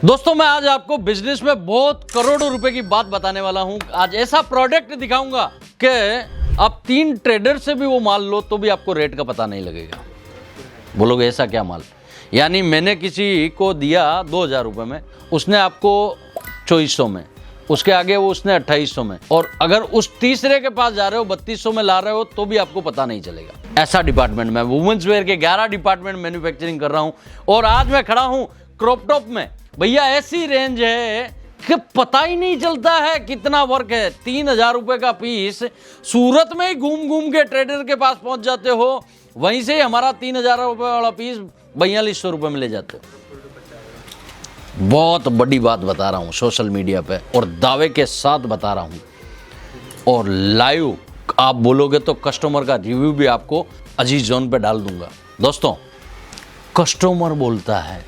दोस्तों मैं आज आपको बिजनेस में बहुत करोड़ों रुपए की बात बताने वाला हूं। आज ऐसा प्रोडक्ट दिखाऊंगा कि आप 3 ट्रेडर से भी वो माल लो तो भी आपको रेट का पता नहीं लगेगा। बोलोगे ऐसा क्या माल? यानी मैंने किसी को दिया 2000 रुपये में, उसने आपको 2400 में, उसके आगे वो उसने 2800 में, और अगर उस तीसरे के पास जा रहे हो 3200 में ला रहे हो तो भी आपको पता नहीं चलेगा। ऐसा डिपार्टमेंट में वुमेन्स वेयर के 11 डिपार्टमेंट मैन्युफैक्चरिंग कर रहा हूं और आज मैं खड़ा हूं क्रॉप टॉप में। भैया ऐसी रेंज है कि पता ही नहीं चलता है कितना वर्क है। 3000 रुपए का पीस, सूरत में ही घूम घूम के ट्रेडर के पास पहुंच जाते हो, वहीं से ही हमारा 3000 रुपए वाला पीस 4200 रुपए में ले जाते हो। बहुत बड़ी बात बता रहा हूं सोशल मीडिया पे और दावे के साथ बता रहा हूं, और लाइव आप बोलोगे तो कस्टमर का रिव्यू भी आपको अजीज जोन पे डाल दूंगा। दोस्तों कस्टमर बोलता है,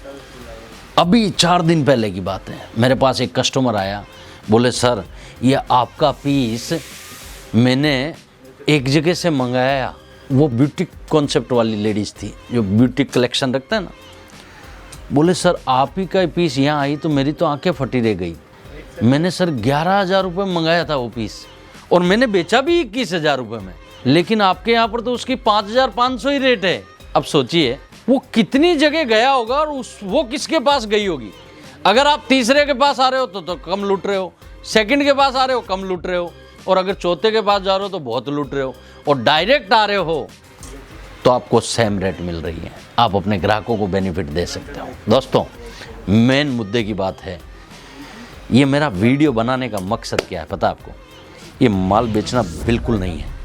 अभी 4 दिन पहले की बात है, मेरे पास एक कस्टमर आया, बोले सर ये आपका पीस मैंने एक जगह से मंगाया। वो ब्यूटी कॉन्सेप्ट वाली लेडीज़ थी जो ब्यूटी कलेक्शन रखता है ना। बोले सर आप ही का पीस यहाँ आई तो मेरी तो आंखें फटी रह गई। मैंने सर 11,000 रुपये मंगाया था वो पीस और मैंने बेचा भी 21,000 रुपये में, लेकिन आपके यहाँ पर तो उसकी 5,500 ही रेट है। अब सोचिए वो कितनी जगह गया होगा और वो किसके पास गई होगी। अगर आप तीसरे के पास आ रहे हो तो कम लूट रहे हो, सेकंड के पास आ रहे हो कम लूट रहे हो, और अगर चौथे के पास जा रहे हो तो बहुत लूट रहे हो, और डायरेक्ट आ रहे हो तो आपको सेम रेट मिल रही है। आप अपने ग्राहकों को बेनिफिट दे सकते हो। दोस्तों मेन मुद्दे की बात है, ये मेरा वीडियो बनाने का मकसद क्या है पता है आपको? ये माल बेचना बिल्कुल नहीं है।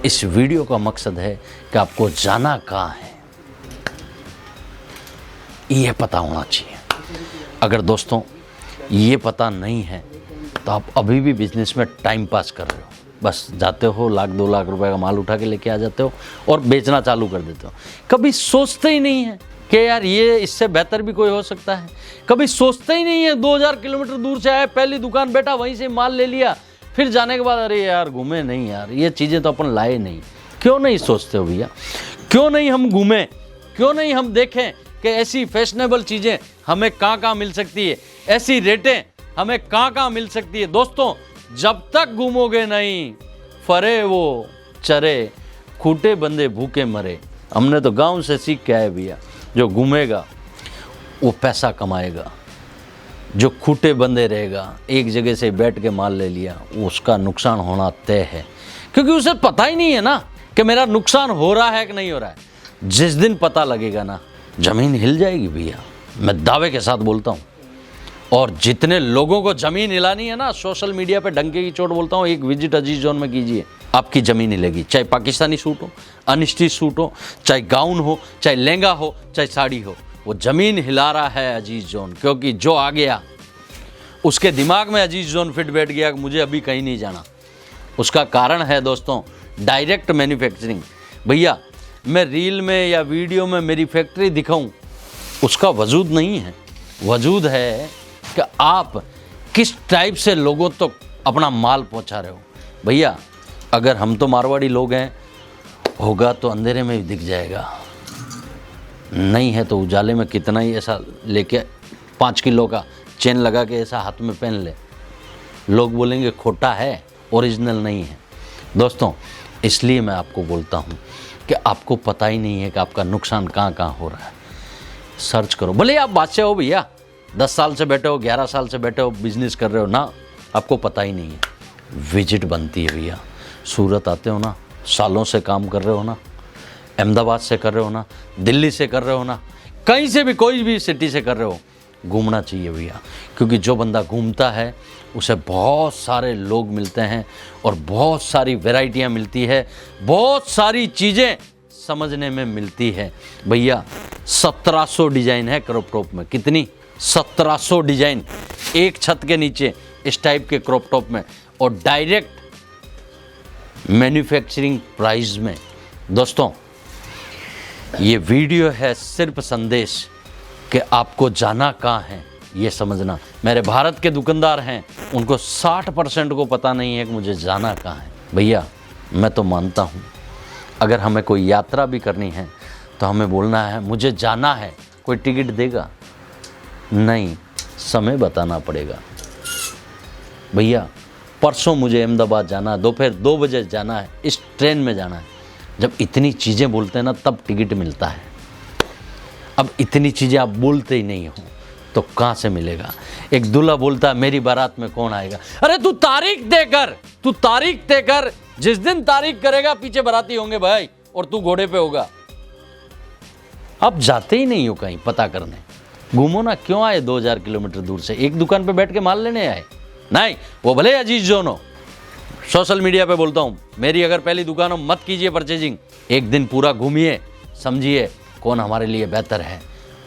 इस वीडियो का मकसद है कि आपको जाना कहाँ है ये पता होना चाहिए। अगर दोस्तों ये पता नहीं है तो आप अभी भी बिजनेस में टाइम पास कर रहे हो। बस जाते हो 1-2 लाख रुपए का माल उठा के लेके आ जाते हो और बेचना चालू कर देते हो। कभी सोचते ही नहीं है कि यार ये इससे बेहतर भी कोई हो सकता है। कभी सोचते ही नहीं है 2000 किलोमीटर दूर से आए, पहली दुकान बैठा वहीं से माल ले लिया, फिर जाने के बाद अरे यार घूमे नहीं यार, ये चीज़ें तो अपन लाए नहीं। क्यों नहीं सोचते हो भैया? क्यों नहीं हम घूमें? क्यों नहीं हम देखें कि ऐसी फैशनेबल चीज़ें हमें कहाँ मिल सकती है, ऐसी रेटें हमें कहाँ मिल सकती है। दोस्तों जब तक घूमोगे नहीं, फरे वो चरे, खूटे बंदे भूखे मरे। हमने तो गांव से सीख के आए भैया, जो घूमेगा वो पैसा कमाएगा, जो खूटे बंदे रहेगा एक जगह से बैठ के माल ले लिया उसका नुकसान होना तय है, क्योंकि उसे पता ही नहीं है ना कि मेरा नुकसान हो रहा है कि नहीं हो रहा है। जिस दिन पता लगेगा ना ज़मीन हिल जाएगी भैया, मैं दावे के साथ बोलता हूँ। और जितने लोगों को ज़मीन हिलानी है ना, सोशल मीडिया पे डंके की चोट बोलता हूँ, एक विजिट अजीज जोन में कीजिए, आपकी ज़मीन हिलेगी। चाहे पाकिस्तानी सूट हो, अनस्टिच सूट हो, चाहे गाउन हो, चाहे लहंगा हो, चाहे साड़ी हो, वो ज़मीन हिला रहा है अजीज जोन। क्योंकि जो आ गया उसके दिमाग में अजीज जोन फिट बैठ गया कि मुझे अभी कहीं नहीं जाना। उसका कारण है दोस्तों डायरेक्ट मैन्युफैक्चरिंग। भैया मैं रील में या वीडियो में मेरी फैक्ट्री दिखाऊं उसका वजूद नहीं है। वजूद है कि आप किस टाइप से लोगों तक तो अपना माल पहुंचा रहे हो। भैया अगर हम तो मारवाड़ी लोग हैं, होगा तो अंधेरे में भी दिख जाएगा, नहीं है तो उजाले में कितना ही ऐसा लेके 5 किलो का चेन लगा के ऐसा हाथ में पहन ले, लोग बोलेंगे खोटा है, ओरिजिनल नहीं है। दोस्तों इसलिए मैं आपको बोलता हूँ कि आपको पता ही नहीं है कि आपका नुकसान कहाँ हो रहा है। सर्च करो, भले आप बादशाह हो भैया, 10 साल से बैठे हो, 11 साल से बैठे हो, बिजनेस कर रहे हो ना, आपको पता ही नहीं है। विजिट बनती है भैया, सूरत आते हो ना, सालों से काम कर रहे हो ना, अहमदाबाद से कर रहे हो ना, दिल्ली से कर रहे हो ना, कहीं से भी कोई भी सिटी से कर रहे हो, घूमना चाहिए भैया। क्योंकि जो बंदा घूमता है उसे बहुत सारे लोग मिलते हैं और बहुत सारी वैरायटियाँ मिलती है, बहुत सारी चीज़ें समझने में मिलती है। भैया 1700 डिज़ाइन है क्रॉप टॉप में। कितनी? 1700 डिज़ाइन एक छत के नीचे इस टाइप के क्रॉप टॉप में, और डायरेक्ट मैन्युफैक्चरिंग प्राइस में। दोस्तों ये वीडियो है सिर्फ संदेश कि आपको जाना कहाँ है ये समझना। मेरे भारत के दुकानदार हैं, उनको 60% को पता नहीं है कि मुझे जाना कहाँ है। भैया मैं तो मानता हूँ अगर हमें कोई यात्रा भी करनी है तो हमें बोलना है मुझे जाना है, कोई टिकट देगा? नहीं, समय बताना पड़ेगा भैया। परसों मुझे अहमदाबाद जाना है, दोपहर 2 बजे जाना है, इस ट्रेन में जाना है। जब इतनी चीज़ें बोलते हैं ना तब टिकट मिलता है। अब इतनी चीज़ें आप बोलते ही नहीं हो तो कहाँ से मिलेगा। एक दूल्हा बोलता है मेरी बारात में कौन आएगा। अरे तू तारीख देकर, जिस दिन तारीख करेगा पीछे बाराती होंगे भाई, और तू घोड़े पे होगा। आप जाते ही नहीं हो कहीं पता करने। घूमो ना, क्यों आए 2000 किलोमीटर दूर से? एक दुकान पे बैठ के माल लेने आए? नहीं, वो भले अजीज जोन हो। सोशल मीडिया पे बोलता हूँ, मेरी अगर पहली दुकान हो मत कीजिए परचेजिंग। एक दिन पूरा घूमिए, समझिए कौन हमारे लिए बेहतर है,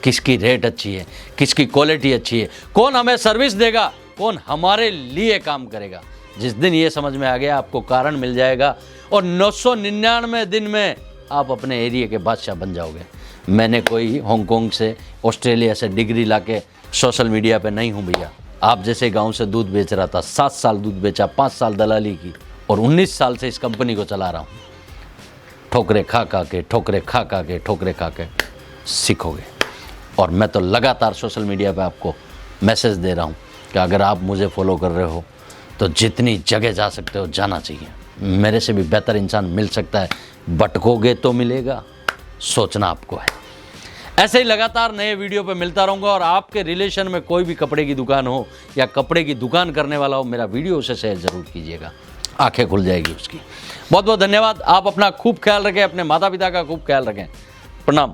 किसकी रेट अच्छी है, किसकी क्वालिटी अच्छी है, कौन हमें सर्विस देगा, कौन हमारे लिए काम करेगा। जिस दिन ये समझ में आ गया आपको कारण मिल जाएगा और 999 दिन में आप अपने एरिया के बादशाह बन जाओगे। मैंने कोई हांगकांग से, ऑस्ट्रेलिया से डिग्री लाके सोशल मीडिया पे नहीं हूँ भैया। आप जैसे गांव से दूध बेच रहा था, 7 साल दूध बेचा, 5 साल दलाली की और 19 साल से इस कंपनी को चला रहा हूँ। ठोकरे खा के सीखोगे। और मैं तो लगातार सोशल मीडिया पे आपको मैसेज दे रहा हूँ कि अगर आप मुझे फॉलो कर रहे हो तो जितनी जगह जा सकते हो जाना चाहिए। मेरे से भी बेहतर इंसान मिल सकता है, भटकोगे तो मिलेगा, सोचना आपको है। ऐसे ही लगातार नए वीडियो पे मिलता रहूँगा। और आपके रिलेशन में कोई भी कपड़े की दुकान हो या कपड़े की दुकान करने वाला हो, मेरा वीडियो उसे शेयर ज़रूर कीजिएगा, आंखें खुल जाएगी उसकी। बहुत बहुत धन्यवाद। आप अपना खूब ख्याल रखें, अपने माता पिता का खूब ख्याल रखें। प्रणाम।